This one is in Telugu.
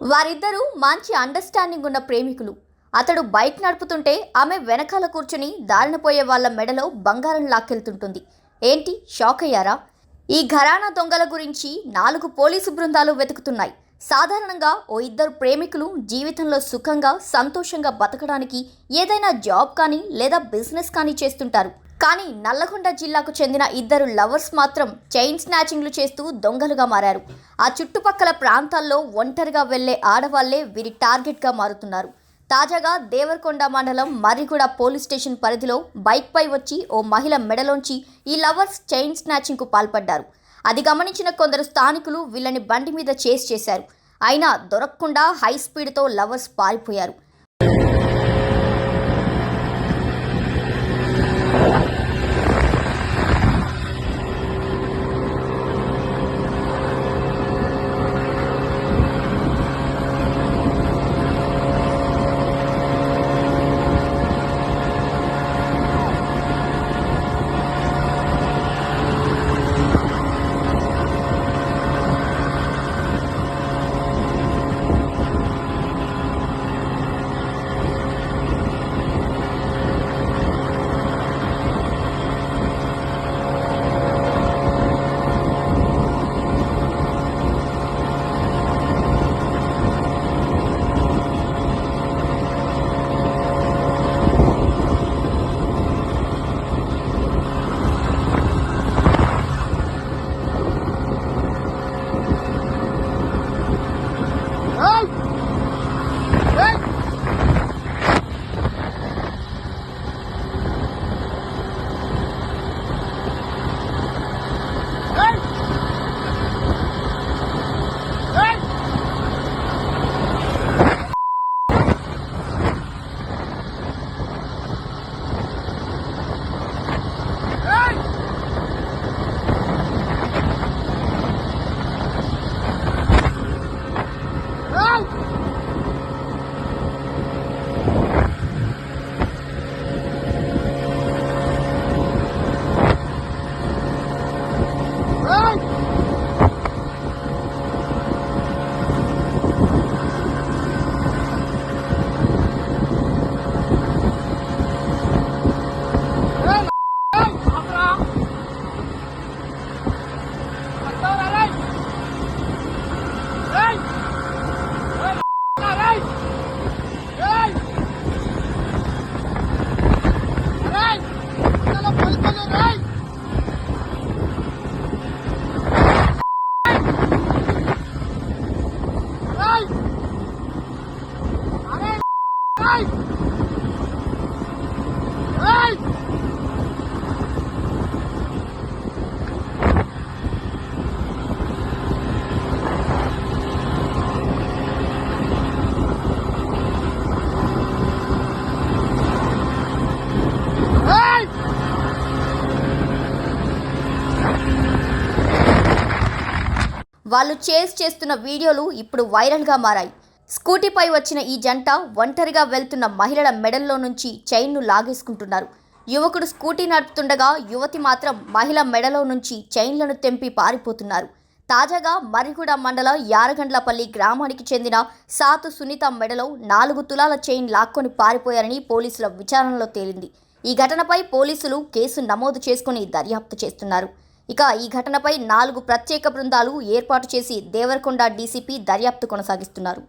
వారిద్దరూ మంచి అండర్స్టాండింగ్ ఉన్న ప్రేమికులు. అతడు బైక్ నడుపుతుంటే ఆమె వెనకాల కూర్చుని దారిన పోయే వాళ్ళ మెడలో బంగారం లాక్కెళ్తుంటుంది. ఏంటి, షాక్ అయ్యారా? ఈ ఘరానా దొంగల గురించి 4 పోలీసు బృందాలు వెతుకుతున్నాయి. సాధారణంగా ఓ ఇద్దరు ప్రేమికులు జీవితంలో సుఖంగా సంతోషంగా బతకడానికి ఏదైనా జాబ్ కానీ లేదా బిజినెస్ కానీ చేస్తుంటారు. కానీ నల్లగొండ జిల్లాకు చెందిన ఇద్దరు లవర్స్ మాత్రం చైన్ స్నాచింగ్లు చేస్తూ దొంగలుగా మారారు. ఆ చుట్టుపక్కల ప్రాంతాల్లో ఒంటరిగా వెళ్లే ఆడవాళ్లే వీరి టార్గెట్గా మారుతున్నారు. తాజాగా దేవరకొండ మండలం మర్రిగూడ పోలీస్ స్టేషన్ పరిధిలో బైక్పై వచ్చి ఓ మహిళ మెడలోంచి ఈ లవర్స్ చైన్ స్నాచింగ్కు పాల్పడ్డారు. అది గమనించిన కొందరు స్థానికులు వీళ్ళని బండి మీద చేస్ చేశారు. అయినా దొరకకుండా హై స్పీడ్తో లవర్స్ పారిపోయారు. వాళ్ళు చేస్ చేస్తున్న వీడియోలు ఇప్పుడు వైరల్గా మారాయి. స్కూటీపై వచ్చిన ఈ జంట ఒంటరిగా వెళ్తున్న మహిళల మెడల్లో నుంచి చైన్ను లాగేసుకుంటున్నారు. యువకుడు స్కూటీ నడుపుతుండగా యువతి మాత్రం మహిళ మెడలో నుంచి చైన్లను తెంపి పారిపోతున్నారు. తాజాగా మర్రిగూడ మండల యారగండ్లపల్లి గ్రామానికి చెందిన సాతు సునీత మెడలో 4 తులాల చైన్ లాక్కొని పారిపోయారని పోలీసుల విచారణలో తేలింది. ఈ ఘటనపై పోలీసులు కేసు నమోదు చేసుకుని దర్యాప్తు చేస్తున్నారు. ఇక ఈ ఘటనపై 4 ప్రత్యేక బృందాలు ఏర్పాటు చేసి దేవరకొండ డీసీపీ దర్యాప్తు కొనసాగిస్తున్నారు.